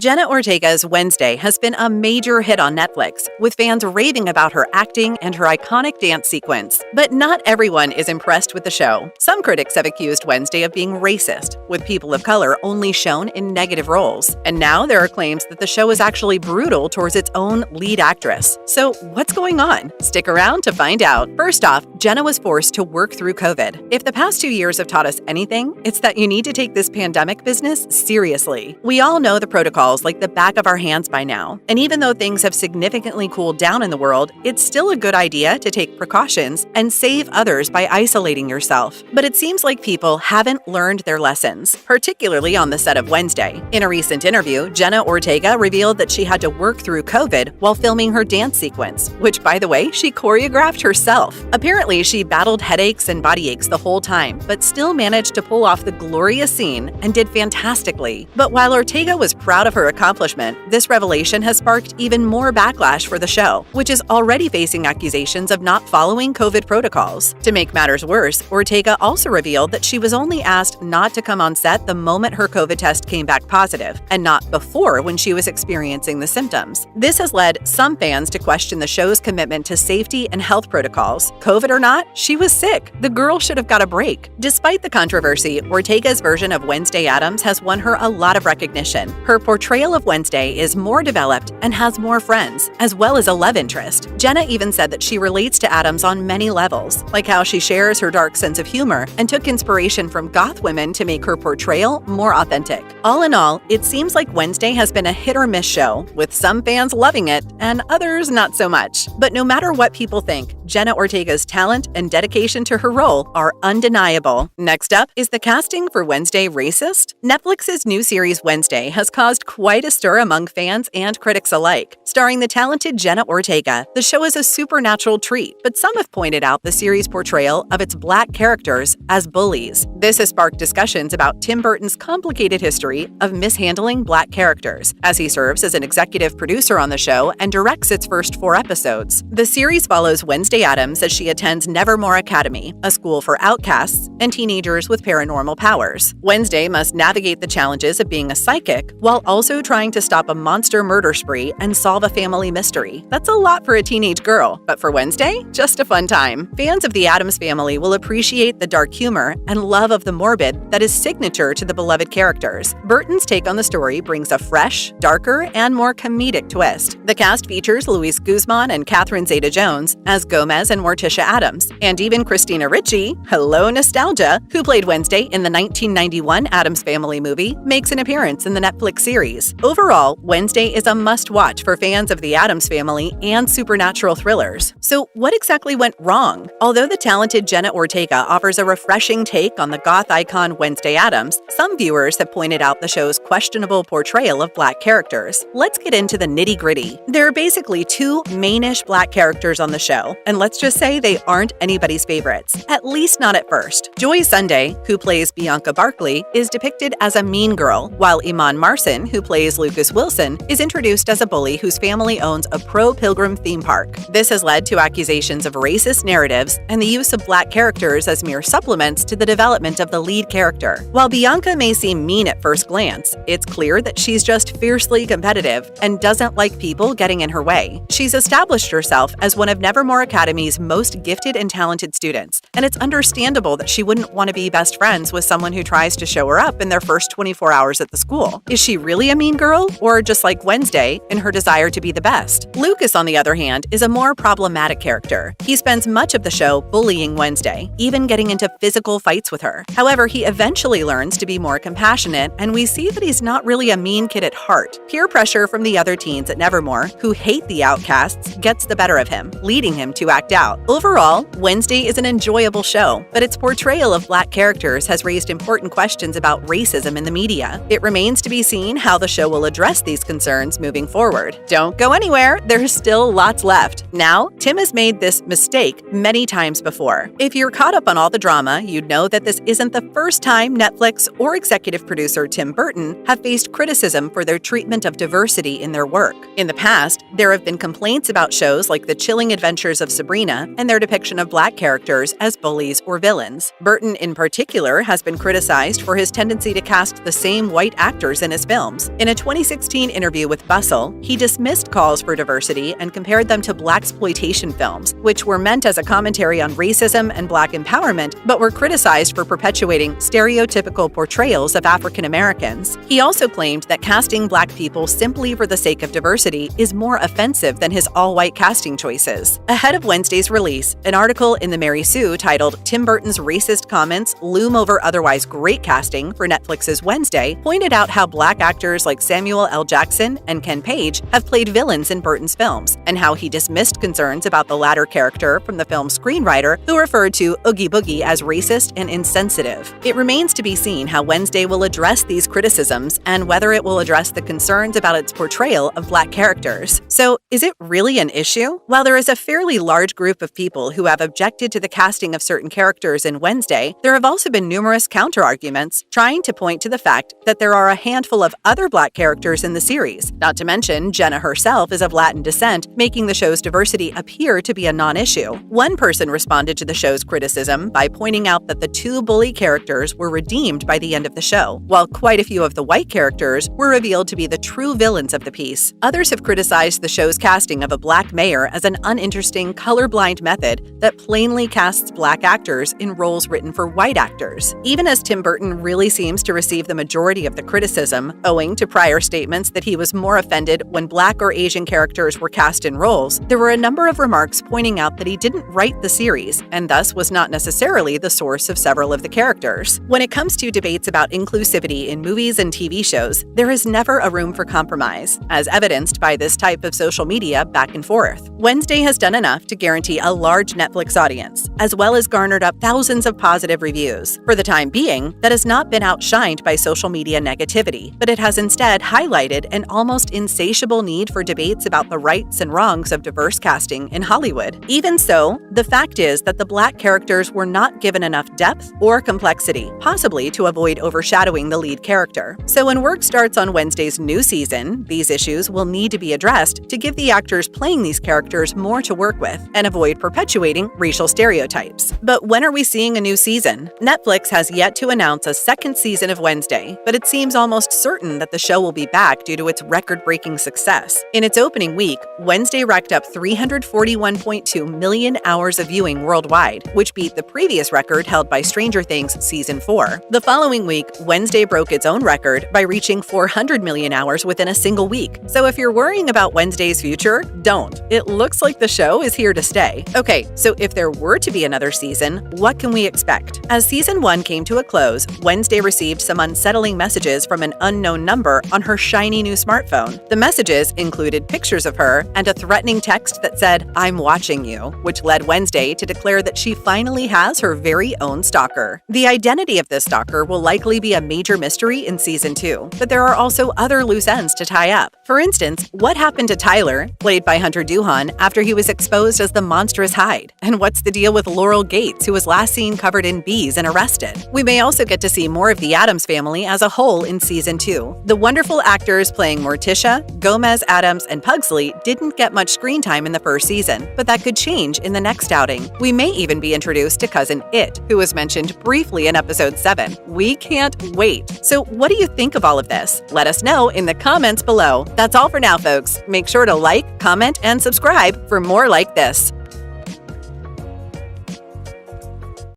Jenna Ortega's Wednesday has been a major hit on Netflix, with fans raving about her acting and her iconic dance sequence. But not everyone is impressed with the show. Some critics have accused Wednesday of being racist, with people of color only shown in negative roles. And now there are claims that the show is actually brutal towards its own lead actress. So what's going on? Stick around to find out. First off, Jenna was forced to work through COVID. If the past 2 years have taught us anything, it's that you need to take this pandemic business seriously. We all know the protocols like the back of our hands by now. And even though things have significantly cooled down in the world, it's still a good idea to take precautions and save others by isolating yourself. But it seems like people haven't learned their lessons, particularly on the set of Wednesday. In a recent interview, Jenna Ortega revealed that she had to work through COVID while filming her dance sequence, which, by the way, she choreographed herself. Apparently, she battled headaches and body aches the whole time, but still managed to pull off the glorious scene and did fantastically. But while Ortega was proud of her accomplishment, this revelation has sparked even more backlash for the show, which is already facing accusations of not following COVID protocols. To make matters worse, Ortega also revealed that she was only asked not to come on set the moment her COVID test came back positive, and not before when she was experiencing the symptoms. This has led some fans to question the show's commitment to safety and health protocols. COVID or not, she was sick. The girl should have got a break. Despite the controversy, Ortega's version of Wednesday Addams has won her a lot of recognition. Her portrayal of Wednesday is more developed and has more friends, as well as a love interest. Jenna even said that she relates to Addams on many levels, like how she shares her dark sense of humor and took inspiration from goth women to make her portrayal more authentic. All in all, it seems like Wednesday has been a hit-or-miss show, with some fans loving it and others not so much. But no matter what people think, Jenna Ortega's talent and dedication to her role are undeniable. Next up, is the casting for Wednesday racist? Netflix's new series Wednesday has caused quite a stir among fans and critics alike. Starring the talented Jenna Ortega, the show is a supernatural treat, but some have pointed out the series' portrayal of its black characters as bullies. This has sparked discussions about Tim Burton's complicated history of mishandling black characters, as he serves as an executive producer on the show and directs its first 4 episodes. The series follows Wednesday Addams as she attends Nevermore Academy, a school for outcasts and teenagers with paranormal powers. Wednesday must navigate the challenges of being a psychic while also trying to stop a monster murder spree and solve a family mystery. That's a lot for a teenage girl, but for Wednesday, just a fun time. Fans of the Addams family will appreciate the dark humor and love of the morbid that is signature to the beloved characters. Burton's take on the story brings a fresh, darker, and more comedic twist. The cast features Luis Guzman and Catherine Zeta-Jones as Gomez and Morticia Addams, and even Christina Ricci, hello nostalgia, who played Wednesday in the 1991 Addams Family movie, makes an appearance in the Netflix series. Overall, Wednesday is a must-watch for fans of the Addams Family and supernatural thrillers. So what exactly went wrong? Although the talented Jenna Ortega offers a refreshing take on the goth icon Wednesday Addams, some viewers have pointed out the show's questionable portrayal of black characters. Let's get into the nitty-gritty. There are basically 2 main-ish black characters on the show, and let's just say they aren't anybody's favorites, at least not at first. Joy Sunday, who plays Bianca Barkley, is depicted as a mean girl, while Iman Marcin, who plays Lucas Wilson, is introduced as a bully whose family owns a pro-pilgrim theme park. This has led to accusations of racist narratives and the use of black characters as mere supplements to the development of the lead character. While Bianca may seem mean at first glance, it's clear that she's just fiercely competitive and doesn't like people getting in her way. She's established herself as one of Nevermore Academy's most gifted and talented students, and it's understandable that she wouldn't want to be best friends with someone who tries to show her up in their first 24 hours at the school. Is she really a mean girl, or just like Wednesday in her desire to be the best? Lucas, on the other hand, is a more problematic character. He spends much of the show bullying Wednesday, even getting into physical fights with her. However, he eventually learns to be more compassionate, and we see that he's not really a mean kid at heart. Peer pressure from the other teens at Nevermore, who hate the outcasts, gets the better of him, leading him to act out. Overall, Wednesday is an enjoyable show, but its portrayal of black characters has raised important questions about racism in the media. It remains to be seen how the show will address these concerns moving forward. Don't go anywhere, there's still lots left. Now, Tim has made this mistake many times before. If you're caught up on all the drama, you'd know that this isn't the first time Netflix or executive producer Tim Burton have faced criticism for their treatment of diversity in their work. In the past, there have been complaints about shows like The Chilling Adventures of Sabrina and their depiction of Black characters as bullies or villains. Burton, in particular, has been criticized for his tendency to cast the same white actors in his films. In a 2016 interview with Bustle, he dismissed calls for diversity and compared them to blaxploitation films, which were meant as a commentary on racism and Black empowerment, but were criticized for perpetuating stereotypical portrayals of African Americans. He also claimed that casting Black people simply for the sake of diversity is more offensive than his all-white casting choices. Ahead of Wednesday's release, an article in the Mary Sue titled "Tim Burton's Racist Comments Loom Over Otherwise Great Casting" for Netflix's Wednesday pointed out how Black actors like Samuel L. Jackson and Ken Page have played villains in Burton's films, and how he dismissed concerns about the latter character from the film's screenwriter, who referred to Oogie Boogie as racist and insensitive. It remains to be seen how Wednesday will address these criticisms and whether it will address the concerns about its portrayal of Black characters. So, is it really an issue? While there is a fairly large group of people who have objected to the casting of certain characters in Wednesday, there have also been numerous counter-arguments trying to point to the fact that there are a handful of other Black characters in the series. Not to mention, Jenna herself is of Latin descent, making the show's diversity appear to be a non-issue. One person responded to the show's criticism by pointing out that the two bully characters were redeemed by the end of the show, while quite a few of the white characters were revealed to be the true villains of the piece. Others have criticized the show's casting of a Black mayor as an uninteresting, colorblind method that plainly casts Black actors in roles written for white actors. Even as Tim Burton really seems to receive the majority of the criticism, owing to prior statements that he was more offended when Black or Asian characters were cast in roles, there were a number of remarks pointing out that he didn't write the series, and thus was not necessarily the source of several of the characters. When it comes to debates about inclusivity in movies and TV shows, there is never a room for compromise, as evidenced by this type of social media back and forth. Wednesday has done enough to guarantee a large Netflix audience, as well as garnered up thousands of positive reviews. For the time being, that has not been outshined by social media negativity, but it has instead highlighted an almost insatiable need for debates about the rights and wrongs of diverse casting in Hollywood. Even so, the fact is that the Black characters were not given enough depth or complexity, possibly to avoid overshadowing the lead character. So when work starts on Wednesday's new season, these issues will need to be addressed to give the actors playing these characters more to work with and avoid perpetuating racial stereotypes. But when are we seeing a new season? Netflix has yet to announce a second season of Wednesday, but it seems almost certain that the show will be back due to its record-breaking success. In its opening week, Wednesday racked up 341.2 million hours of viewing worldwide, which beat the previous record held by Stranger Things Season 4. The following week, Wednesday broke its own record by reaching 400 million hours within a single week. So if you're worrying about Wednesday's future, don't. It looks like the show is here to stay. Okay, so if there were to be another season, what can we expect? As Season 1 came to a close, Wednesday received some unsettling messages from an unknown number on her shiny new smartphone. The messages included pictures of her and a threatening text that said, "I'm watching you," which led Wednesday to declare that she finally has her very own stalker. The identity of this stalker will likely be a major mystery in Season 2, but there are also other loose ends to tie up. For instance, what happened to Tyler, played by Hunter Duhan, after he was exposed as the monstrous Hyde? And what's the deal with Laurel Gates, who was last seen covered in bees and arrested? We may also get to see more of the Addams family as a whole in Season 2. The wonderful actors playing Morticia, Gomez, Addams, and Pugsley didn't get much screen time in the first season, but that could change in the next outing. We may even be introduced to cousin It, who was mentioned briefly in Episode 7. We can't wait. So what do you think of all of this? Let us know in the comments below. That's all for now, folks. Make sure to like, comment, and subscribe for more like this.